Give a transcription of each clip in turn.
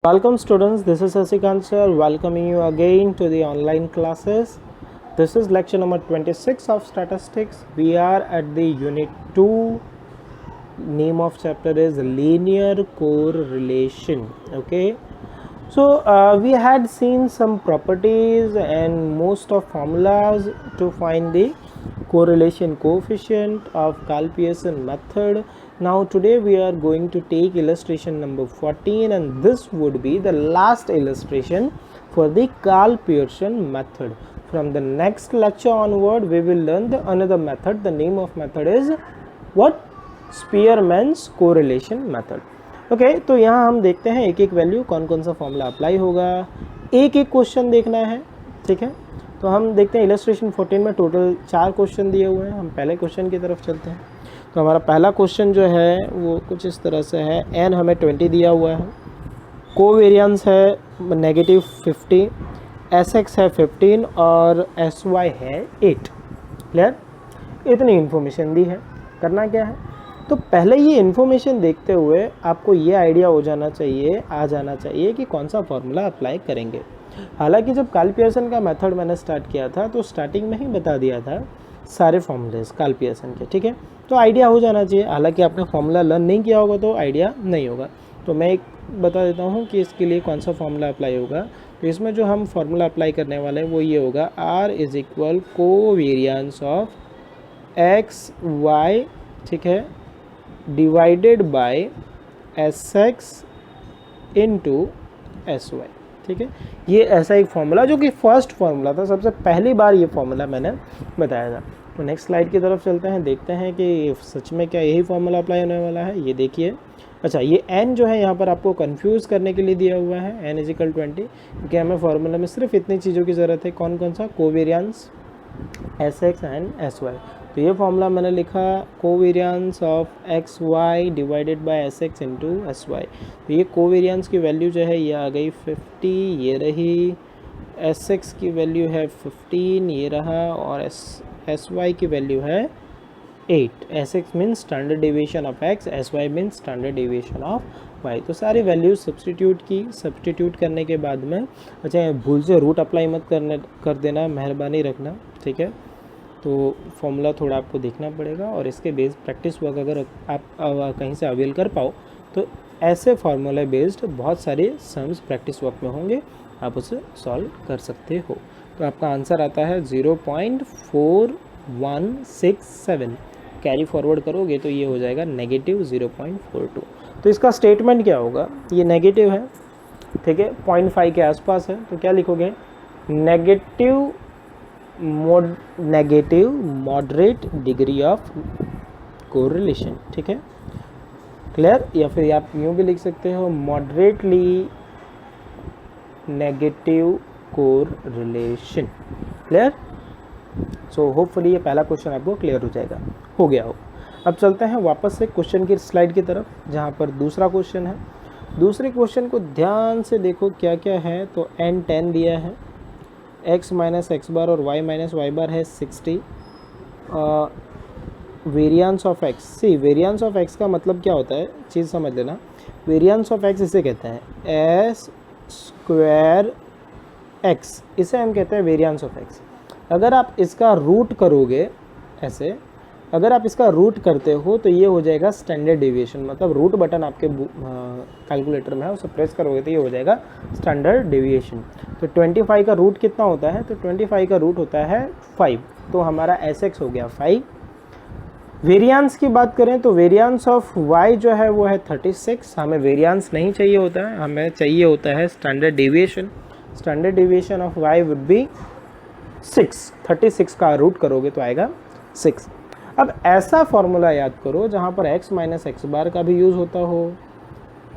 Welcome students, this is Sasikant sir welcoming you again to the online classes. This is lecture number 26 of statistics. We are at the unit 2. Name of chapter is linear correlation. Okay, so we had seen some properties and most of formulas to find the correlation coefficient of Karl-Pearson method. Now today we are going to take illustration number 14 and this would be the last illustration for the Karl-Pearson method. From the next lecture onward we will learn the another method. The name of method is what? Spearman's correlation method. Okay तो यहाँ हम देखते हैं एक एक value कौन कौन सा फॉर्मूला अप्लाई होगा, एक एक क्वेश्चन देखना है. ठीक है, तो हम देखते हैं इलस्ट्रेशन 14 में टोटल 4 क्वेश्चन दिए हुए हैं. हम पहले क्वेश्चन की तरफ चलते हैं. तो हमारा पहला क्वेश्चन जो है वो कुछ इस तरह से है. एन हमें 20 दिया हुआ है, कोवेरियंस है -50, एस एक्स है 15 और एस वाई है 8. क्लियर, इतनी इन्फॉर्मेशन दी है. करना क्या है, तो पहले ये इन्फॉर्मेशन देखते हुए आपको ये आइडिया हो जाना चाहिए, आ जाना चाहिए कि कौन सा फॉर्मूला अप्लाई करेंगे. हालांकि जब कार्ल-पियर्सन का मेथड मैंने स्टार्ट किया था तो स्टार्टिंग में ही बता दिया था सारे फॉर्मूलेस कार्ल-पियर्सन के. ठीक है, तो आइडिया हो जाना चाहिए. हालांकि आपने फॉर्मूला लर्न नहीं किया होगा तो आइडिया नहीं होगा. तो मैं एक बता देता हूँ कि इसके लिए कौन सा फॉर्मूला अप्लाई होगा. तो इसमें जो हम फॉर्मूला अप्लाई करने वाले हैं वो ये होगा, r is equal covariance of x y, ठीक है, divided by s x into s y. ठीक है, ये ऐसा एक फॉर्मूला जो कि फर्स्ट फार्मूला था, सबसे पहली बार ये फॉर्मूला मैंने बताया था. तो नेक्स्ट स्लाइड की तरफ चलते हैं, देखते हैं कि सच में क्या यही फॉर्मूला अप्लाई होने वाला है. ये देखिए, अच्छा ये n जो है यहाँ पर आपको कंफ्यूज करने के लिए दिया हुआ है, n = 20, क्योंकि हमें फार्मूला में सिर्फ इतनी चीज़ों की ज़रूरत है. कौन कौन सा? Covariance s x and s y. तो ये फॉर्मूला मैंने लिखा covariance of x y divided by s x into s y. तो ये कोवेरियंस की वैल्यू जो है ये आ गई 50, ये रही. एस एक्स की वैल्यू है 15, ये रहा. और एस वाई की वैल्यू है 8. S x means standard deviation of x, s y means standard deviation of y. तो सारी वैल्यूज सब्सटीट्यूट करने के बाद में, अच्छा भूल से रूट अप्लाई मत कर देना, मेहरबानी रखना. ठीक है, तो फॉर्मूला थोड़ा आपको देखना पड़ेगा और इसके बेस्ड प्रैक्टिस वर्क अगर आप कहीं से अवेल कर पाओ तो ऐसे फार्मूला बेस्ड बहुत सारे सम्स प्रैक्टिस वर्क में होंगे, आप उसे सॉल्व कर सकते हो. तो आपका आंसर आता है 0.4167. कैरी फॉरवर्ड करोगे तो ये हो जाएगा -0.42. तो इसका स्टेटमेंट क्या होगा, ये नेगेटिव है, ठीक है, 0.5 के आसपास है. तो क्या लिखोगे, negative moderate degree of correlation. ठीक है, क्लियर. या फिर आप यूँ भी लिख सकते हो, moderately negative correlation. Clear. So hopefully ये पहला क्वेश्चन आपको क्लियर हो जाएगा, हो गया हो. अब चलते हैं वापस से क्वेश्चन की स्लाइड की तरफ जहाँ पर दूसरा क्वेश्चन है. दूसरे क्वेश्चन को ध्यान से देखो क्या क्या है. तो n 10 दिया है, x माइनस एक्स बार और y माइनस वाई बार है 60. Variance of x, see variance of x का मतलब क्या होता है, चीज़ समझ लेना. वेरियंस ऑफ x इसे कहते हैं s स्क्वायर x, इसे हम कहते हैं वेरियंस ऑफ x. अगर आप इसका रूट करोगे ऐसे, अगर आप इसका रूट करते हो तो ये हो जाएगा स्टैंडर्ड डेविएशन. मतलब रूट बटन आपके कैलकुलेटर में है, उसे प्रेस करोगे तो ये हो जाएगा स्टैंडर्ड डेविएशन. तो 25 का रूट कितना होता है, तो 25 का रूट होता है 5. तो हमारा एस एक्स हो गया 5. वेरियंस की बात करें तो वेरियंस ऑफ y जो है वो है 36. हमें वेरियंस नहीं चाहिए होता है, हमें चाहिए होता है standard deviation. Standard deviation of y would be 6. 36 का रूट करोगे तो आएगा 6. अब ऐसा फॉर्मूला याद करो जहाँ पर x माइनस एक्स बार का भी यूज़ होता हो,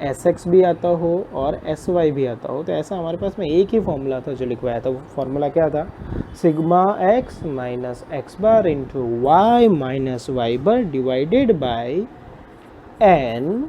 एस एक्स भी आता हो और एस वाई भी आता हो. तो ऐसा हमारे पास में एक ही फॉर्मूला था जो लिखवाया था. वो फॉर्मूला क्या था, sigma x minus x bar into y minus Y bar divided by n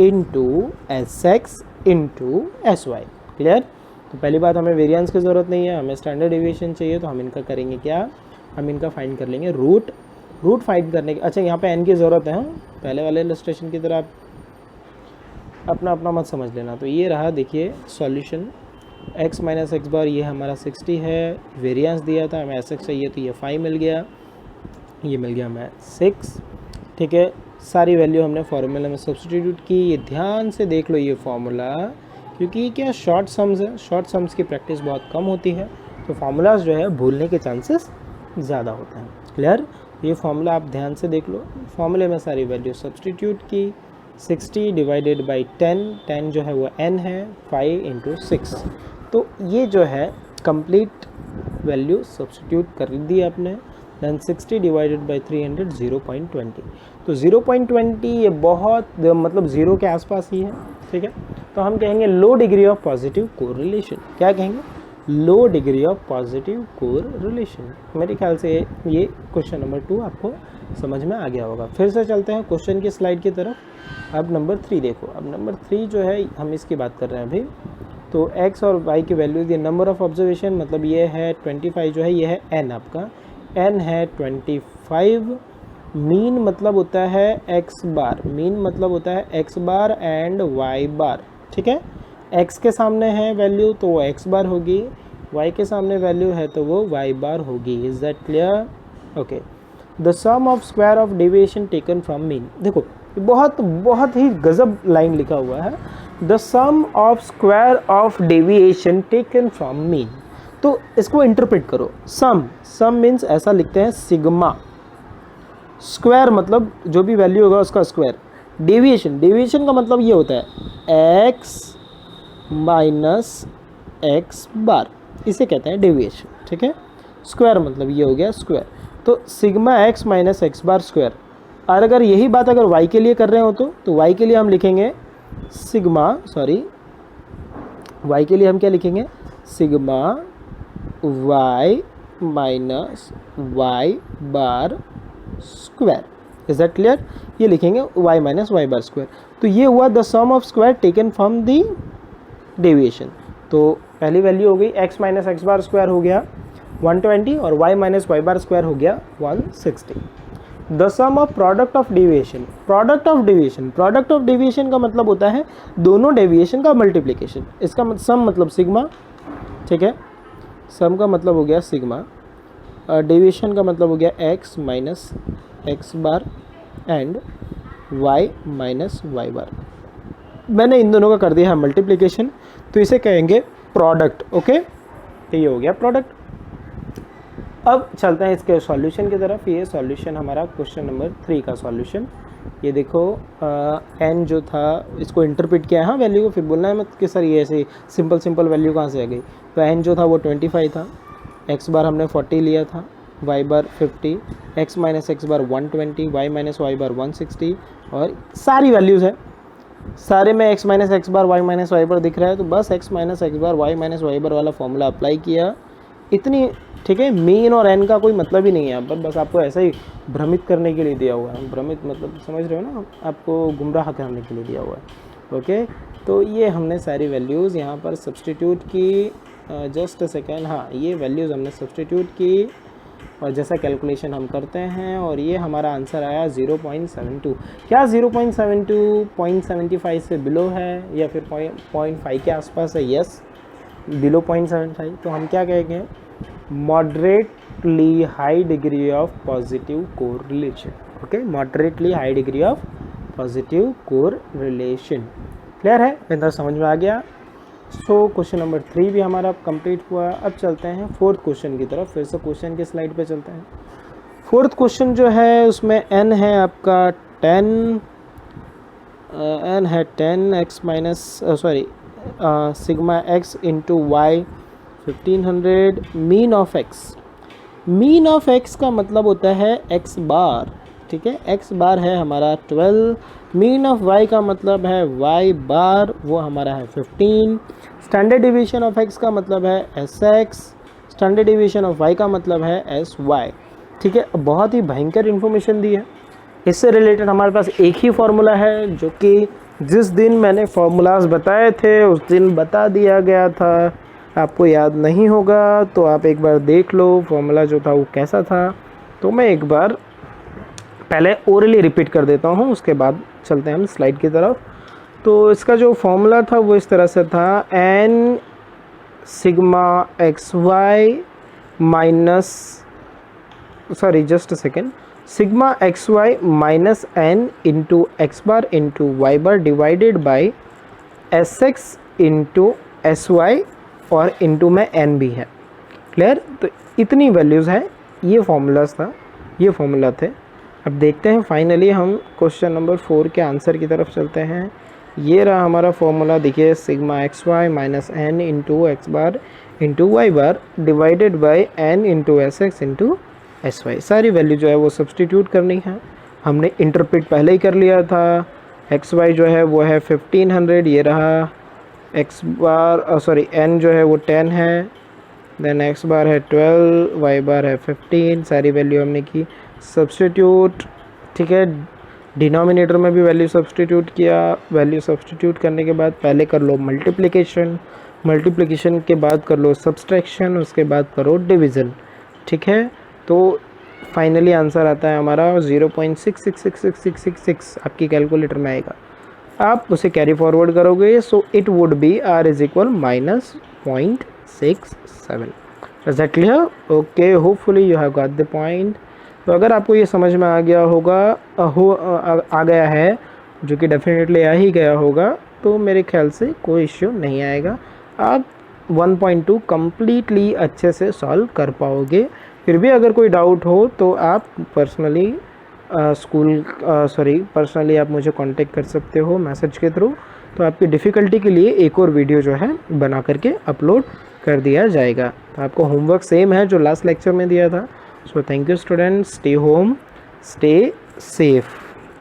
into s x into s y. Clear. तो पहली बात, हमें वेरियंस की ज़रूरत नहीं है, हमें स्टैंडर्ड डेविएशन चाहिए. तो हम इनका करेंगे क्या, हम इनका फाइंड कर लेंगे रूट फाइंड करने की. अच्छा यहाँ पे n की ज़रूरत है, पहले वाले इलस्ट्रेशन की तरह अपना अपना मत समझ लेना। तो ये रहा देखिए सॉल्यूशन, x माइनस एक्स बार ये हमारा 60 है, वेरिएंस दिया था हमें एस एक्स चाहिए तो ये 5 मिल गया, ये मिल गया हमें 6। ठीक है, सारी वैल्यू हमने फार्मूला में सब्स्टिट्यूट की। ये ध्यान से देख लो ये फार्मूला, क्योंकि क्या शॉर्ट सम्स है, शॉर्ट सम्स की प्रैक्टिस बहुत कम होती है, तो फार्मूलाज जो है भूलने के चांसेस ज़्यादा होते हैं। क्लियर, ये फार्मूला आप ध्यान से देख लो, फार्मूले में सारी वैल्यू सब्स्टिट्यूट की। 60 डिवाइडेड बाई 10, 10 जो है वो n है, 5 इंटू 6, तो ये जो है कंप्लीट वैल्यू सब्स्टिट्यूट कर दी आपने। दैन 60 डिवाइडेड बाई 300, 0.20, तो 0.20 ये बहुत मतलब ज़ीरो के आसपास ही है। ठीक है, तो हम कहेंगे लो डिग्री ऑफ पॉजिटिव कोरिलेशन। क्या कहेंगे? लो डिग्री ऑफ पॉजिटिव कोरिलेशन। मेरे ख्याल से ये क्वेश्चन नंबर 2 आपको समझ में आ गया होगा। फिर से चलते हैं क्वेश्चन की स्लाइड की तरफ। अब नंबर 3 देखो, अब नंबर 3 जो है हम इसकी बात कर रहे हैं अभी। तो x और y की वैल्यूज, ये नंबर ऑफ ऑब्जर्वेशन मतलब ये है 25 जो है, ये है n आपका, n है 25। मीन मतलब होता है x बार, मीन मतलब होता है x बार एंड y बार। ठीक है, x के सामने है वैल्यू तो वो x बार होगी, y के सामने वैल्यू है तो वो y बार होगी। Is that clear? Okay, the sum of square of deviation taken from mean. देखो बहुत ही गजब लाइन लिखा हुआ है, the sum of square of deviation taken from mean. तो इसको इंटरप्रेट करो, सम मीन्स ऐसा लिखते हैं सिग्मा, स्क्वायर मतलब जो भी वैल्यू होगा उसका स्क्वायर, डेविएशन का मतलब ये होता है x माइनस एक्स बार, इसे कहते हैं डेविएशन। ठीक है, स्क्वायर मतलब ये हो गया स्क्वायर, तो sigma x minus x bar square. और अगर यही बात अगर y के लिए कर रहे हो तो y के लिए हम लिखेंगे सिग्मा, y के लिए हम क्या लिखेंगे? Sigma y minus Y bar square. Is that clear? ये लिखेंगे y minus Y bar square. तो ये हुआ the sum of square taken from the deviation. तो पहली वैल्यू हो गई x minus x bar square हो गया 120 और y minus Y bar square हो गया 160। The sum of product of deviation, product of deviation का मतलब होता है दोनों डेविएशन का मल्टीप्लिकेशन। इसका सम मतलब सिग्मा। ठीक है, सम का मतलब हो गया सिग्मा, डेविएशन का मतलब हो गया x minus x bar and y minus Y bar. मैंने इन दोनों का कर दिया है मल्टीप्लिकेशन, तो इसे कहेंगे प्रोडक्ट। ओके, तो ये हो गया प्रोडक्ट। अब चलते हैं इसके सॉल्यूशन की तरफ। ये सॉल्यूशन हमारा क्वेश्चन नंबर 3 का सॉल्यूशन। ये देखो n जो था इसको इंटरप्रेट किया है, हाँ वैल्यू को फिर बोलना है मत कि सर ये ऐसे सिंपल वैल्यू कहाँ से आ गई। तो n जो था वो 25 था, x बार हमने 40 लिया था, y बार 50, x माइनस एक्स बार 120, y माइनस वाई बार 160, और सारी वैल्यूज़ है, सारे में x माइनस एक्स बार y माइनस वाई बार दिख रहा है, तो बस x माइनस एक्स बार y माइनस वाई बार वाला फॉर्मूला अप्लाई किया, इतनी। ठीक है, मीन और n का कोई मतलब ही नहीं है यहाँ पर, बस आपको ऐसा ही भ्रमित करने के लिए दिया हुआ है। भ्रमित मतलब समझ रहे हो ना, आपको गुमराह करने के लिए दिया हुआ है। ओके, तो ये हमने सारी वैल्यूज़ यहाँ पर सब्सटीट्यूट की। जस्ट अ सेकेंड, हाँ ये वैल्यूज़ हमने सब्सटीट्यूट की और जैसा कैलकुलेशन हम करते हैं, और ये हमारा आंसर आया 0.72। क्या 0.72 0.75 से बिलो है या फिर 0.5 के आसपास है? Yes, below 0.75। तो हम क्या कहेंगे? Moderately high degree of positive correlation. Okay, moderately high degree of positive correlation. Clear है? इतना समझ में आ गया। सो क्वेश्चन नंबर 3 भी हमारा कंप्लीट हुआ। अब चलते हैं 4th क्वेश्चन की तरफ। फिर से क्वेश्चन की स्लाइड पे चलते हैं। 4th क्वेश्चन जो है उसमें n है आपका 10, n है 10 x minus sigma x into y 1500। Mean of x का मतलब होता है x बार। ठीक है, x बार है हमारा 12। मीन ऑफ y का मतलब है y बार, वो हमारा है 15। स्टैंडर्ड डिवीजन ऑफ x का मतलब है sx, standard division of y का मतलब है sy। ठीक है, बहुत ही भयंकर इन्फॉर्मेशन दी है। इससे रिलेटेड हमारे पास एक ही फार्मूला है, जो कि जिस दिन मैंने फार्मूलाज बताए थे उस दिन बता दिया गया था। आपको याद नहीं होगा तो आप एक बार देख लो फार्मूला जो था वो कैसा था। तो मैं एक बार पहले ओरली रिपीट कर देता हूँ, उसके बाद चलते हैं हम स्लाइड की तरफ। तो इसका जो फॉर्मूला था वो इस तरह से था, n sigma x y minus, sorry just a second, sigma x y minus n into x bar into y bar divided by s x into s y और इंटू में एन भी है। क्लियर? तो इतनी वैल्यूज़ है, ये formulas था, ये फॉर्मूला थे। अब देखते हैं फाइनली हम क्वेश्चन नंबर 4 के आंसर की तरफ चलते हैं। ये रहा हमारा फॉर्मूला, देखिए sigma x y minus n into x bar into y bar divided by n into s x into s y. सारी वैल्यू जो है वो सब्सटीट्यूट करनी है। हमने इंटरप्रेट पहले ही कर लिया था। एक्स वाई जो है वो है 1500, ये रहा एक्स बार सॉरी एन जो है वो 10 है, देन एक्स बार है 12, वाई बार है 15। सारी वैल्यू हमने की सब्सटीट्यूट। ठीक है, डिनोमिनेटर में भी वैल्यू सब्सटीट्यूट किया। वैल्यू सब्सटीट्यूट करने के बाद पहले कर लो मल्टीप्लिकेशन, मल्टीप्लिकेशन के बाद कर लो सब्सट्रैक्शन, उसके बाद करो डिवीज़न। ठीक है, तो फाइनली आंसर आता है हमारा 0.666666 आपकी कैलकुलेटर में आएगा। आप उसे कैरी फॉरवर्ड करोगे, so it would be r is equal -0.67। Is that clear? Okay, hopefully you have got the point. तो अगर आपको ये समझ में आ गया होगा, आ गया है, जो कि डेफिनेटली आ ही गया होगा, तो मेरे ख्याल से कोई इश्यू नहीं आएगा। आप 1.2 कम्प्लीटली अच्छे से सॉल्व कर पाओगे। फिर भी अगर कोई डाउट हो तो आप पर्सनली पर्सनली आप मुझे कांटेक्ट कर सकते हो मैसेज के थ्रू। तो आपकी डिफ़िकल्टी के लिए एक और वीडियो जो है बना करके अपलोड कर दिया जाएगा। तो आपको होमवर्क सेम है जो लास्ट लेक्चर में दिया था। So thank you students, stay home, stay safe.